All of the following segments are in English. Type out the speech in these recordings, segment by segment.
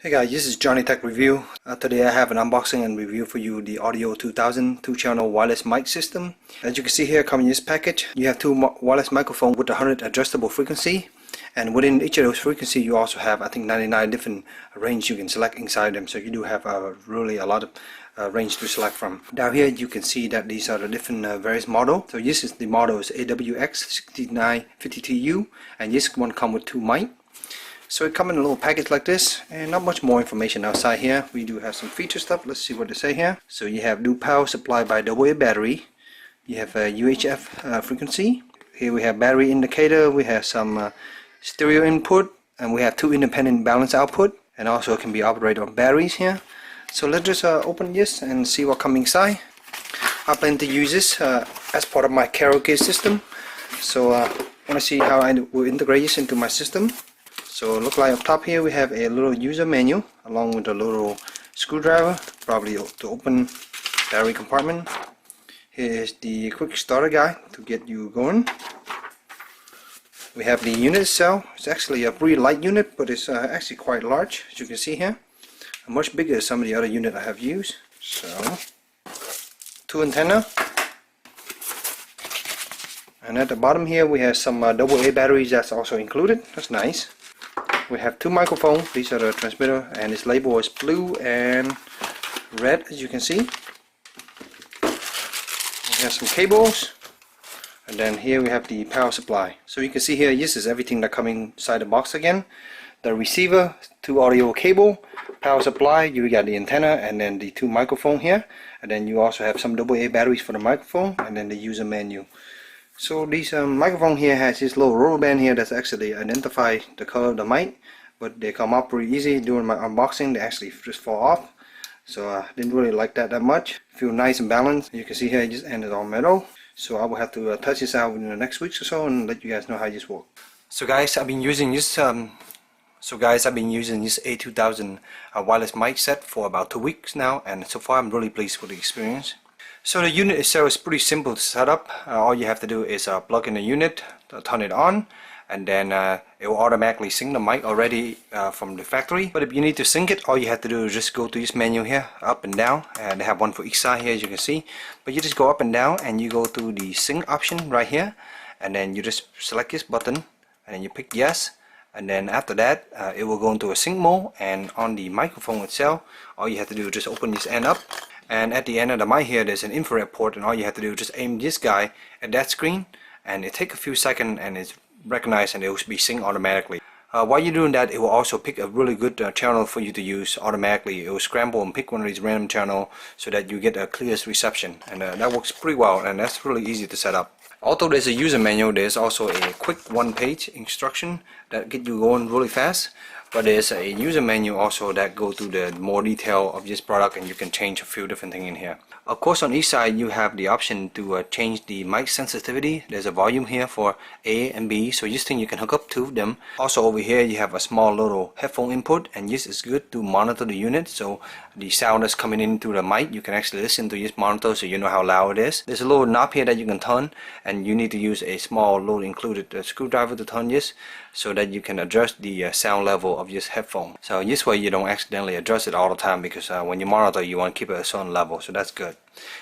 Hey guys, this is JohnyTechReview. Today I have an unboxing and review for you the Audio2000 2-channel wireless mic system. As you can see here, coming in this package, you have two wireless microphones with 100 adjustable frequency, and within each of those frequencies you also have, I think, 99 different range you can select inside them. So you do have really a lot of range to select from. Down here you can see that these are the different various models. So this is the model is AWX6952U, and this one comes with two mic. So it comes in a little package like this, and not much more information outside here. We do have some feature stuff. Let's see what they say here. So you have dual power supplied by AA battery. You have a UHF frequency. Here we have battery indicator. We have some stereo input, and we have two independent balance output, and also it can be operated on batteries here. So let's just open this and see what comes inside. I plan to use this as part of my karaoke system. So I want to see how I will integrate this into my system. So look like up top here we have a little user manual along with a little screwdriver, probably to open battery compartment. Here is the quick starter guide to get you going. We have the unit itself. It's actually a pretty light unit, but it's actually quite large, as you can see here. Much bigger than some of the other units I have used. So, two antenna. And at the bottom here we have some AA batteries that's also included. That's nice. We have two microphones. These are the transmitter, and its label is blue and red, as you can see. We have some cables, and then here we have the power supply. So you can see here, this is everything that comes inside the box again. The receiver, two audio cable, power supply, you got the antenna, and then the two microphone here, and then you also have some AA batteries for the microphone, and then the user menu. So this microphone here has this little rubber band here that's actually identify the color of the mic, but they come up pretty easy. During my unboxing they actually just fall off, so I didn't really like that much. Feel nice and balanced. You can see here it just ended on metal, so I will have to test this out within the next weeks or so and let you guys know how this works. So guys, I've been using this A2000 wireless mic set for about 2 weeks now, and so far I'm really pleased with the experience. So the unit itself is pretty simple to set up. All you have to do is plug in the unit, turn it on, and then it will automatically sync the mic already from the factory. But if you need to sync it, all you have to do is just go to this menu here, up and down, and they have one for each side here, as you can see. But you just go up and down, and you go to the sync option right here, and then you just select this button, and then you pick yes. And then after that it will go into a sync mode, and on the microphone itself all you have to do is just open this end up, and at the end of the mic here there's an infrared port, and all you have to do is just aim this guy at that screen, and it takes a few seconds and it's recognized and it will be synced automatically. While you're doing that, it will also pick a really good channel for you to use automatically. It will scramble and pick one of these random channels so that you get a clearest reception, and that works pretty well, and that's really easy to set up. Although there's a user manual, there's also a quick one-page instruction that get you going really fast. But there's a user manual also that go to the more detail of this product, and you can change a few different things in here. Of course, on each side you have the option to change the mic sensitivity. There's a volume here for A and B, so this thing you can hook up to them. Also over here you have a small little headphone input, and this is good to monitor the unit. So the sound that's coming into the mic, you can actually listen to this monitor so you know how loud it is. There's a little knob here that you can turn, and you need to use a small little included screwdriver to turn this so that you can adjust the sound level of this headphone. So this way you don't accidentally adjust it all the time, because when you monitor you want to keep it at a certain level, so that's good.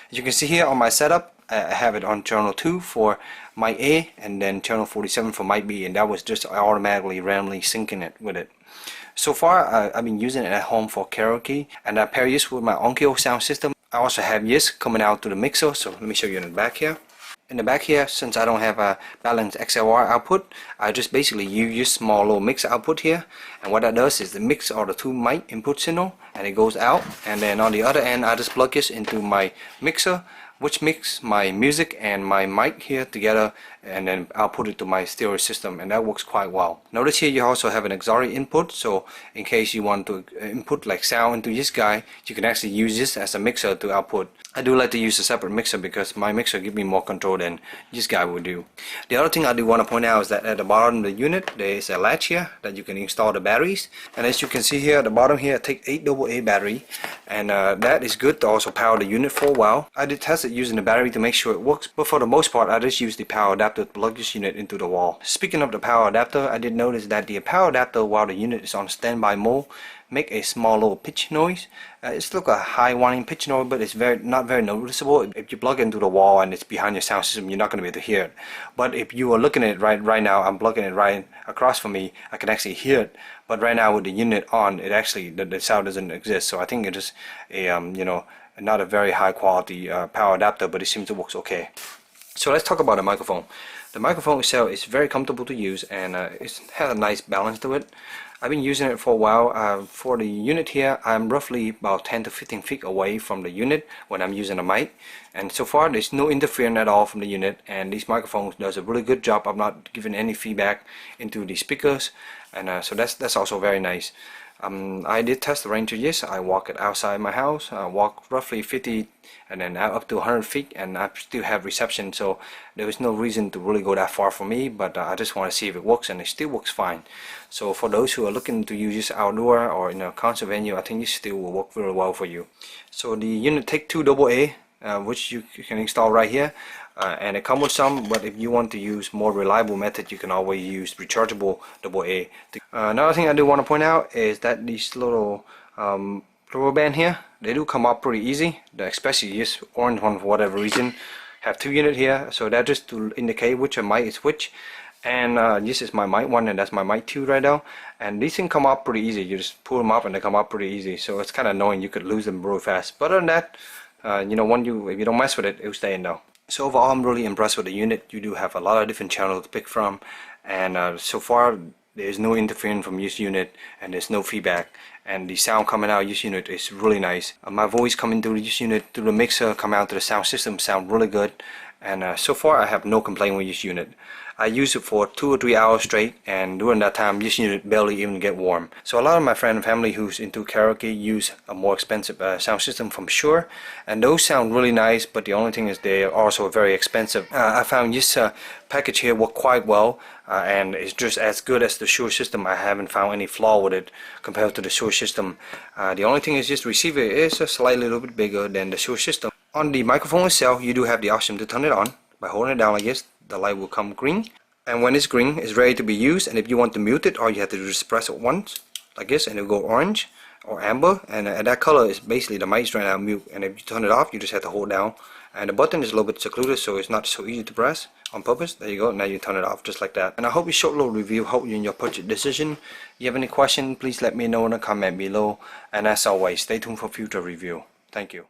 As you can see here on my setup, I have it on channel 2 for mic A, and then channel 47 for mic B, and that was just automatically randomly syncing it with it. So far I've been using it at home for karaoke, and I pair this with my Onkyo sound system. I also have this coming out to the mixer, so let me show you in the back here. In the back here, since I don't have a balanced XLR output, I just basically use this small little mix output here, and what that does is it mix all the two mic input signal, and it goes out, and then on the other end I just plug this into my mixer, which mix my music and my mic here together, and then I'll put it to my stereo system, and that works quite well. Notice here you also have an auxiliary input, so in case you want to input like sound into this guy, you can actually use this as a mixer to output. I do like to use a separate mixer because my mixer gives me more control than this guy will do. The other thing I do want to point out is that at the bottom of the unit there is a latch here that you can install the batteries, and as you can see here at the bottom here, I take 8 AA battery, and that is good to also power the unit for a while. I did test it using the battery to make sure it works, but for the most part I just use the power adapter to plug this unit into the wall. Speaking of the power adapter, I did notice that the power adapter, while the unit is on standby mode, make a small little pitch noise. It's like a high whining pitch noise, but it's not very noticeable. If you plug it into the wall and it's behind your sound system, you're not going to be able to hear it. But if you are looking at it right now, I'm plugging it right across from me, I can actually hear it. But right now with the unit on, it actually the sound doesn't exist. So I think it is a not a very high quality power adapter, but it seems to work okay. So let's talk about the microphone. The microphone itself is very comfortable to use, and it has a nice balance to it. I've been using it for a while. For the unit here, I'm roughly about 10 to 15 feet away from the unit when I'm using the mic, and so far there's no interference at all from the unit, and these microphones does a really good job of not giving any feedback into the speakers, and so that's also very nice. I did test the range of this. I walk it outside my house, walk roughly 50 and then up to 100 feet, and I still have reception, so there is no reason to really go that far for me, but I just want to see if it works, and it still works fine. So for those who are looking to use this outdoor or in a concert venue, I think this still will work very well for you. So the unit take 2 AA, which you can install right here, and it comes with some, but if you want to use more reliable method, you can always use rechargeable AA. Another thing I do want to point out is that these little rubber band here, they do come up pretty easy, especially this orange one for whatever reason. Have 2 units here, so that just to indicate which mic is which. And this is my mic 1 and that's my mic 2 right now, and these things come up pretty easy. You just pull them up and they come up pretty easy, so it's kind of annoying. You could lose them really fast, but other than that, if you don't mess with it, it'll stay in though. So overall, I'm really impressed with the unit. You do have a lot of different channels to pick from, and so far there's no interference from this unit, and there's no feedback, and the sound coming out of this unit is really nice. My voice coming through this unit, through the mixer, coming out to the sound system, sound really good, and so far I have no complaint with this unit. I use it for 2 or 3 hours straight, and during that time this unit barely even get warm. So a lot of my friends and family who's into karaoke use a more expensive sound system from Shure, and those sound really nice, but the only thing is they are also very expensive. I found this package here work quite well, and it's just as good as the Shure system. I haven't found any flaw with it compared to the Shure system. The only thing is this receiver is a slightly little bit bigger than the Shure system. On the microphone itself, you do have the option to turn it on by holding it down like this. The light will come green, and when it's green, it's ready to be used. And if you want to mute it, all you have to do is press it once like this, and it will go orange or amber, and that color is basically the mic's right now mute. And if you turn it off, you just have to hold down, and the button is a little bit secluded, so it's not so easy to press on purpose. There you go. Now you turn it off just like that. And I hope this short little review helped you in your purchase decision. If you have any question, please let me know in the comment below, and as always, stay tuned for future review. Thank you.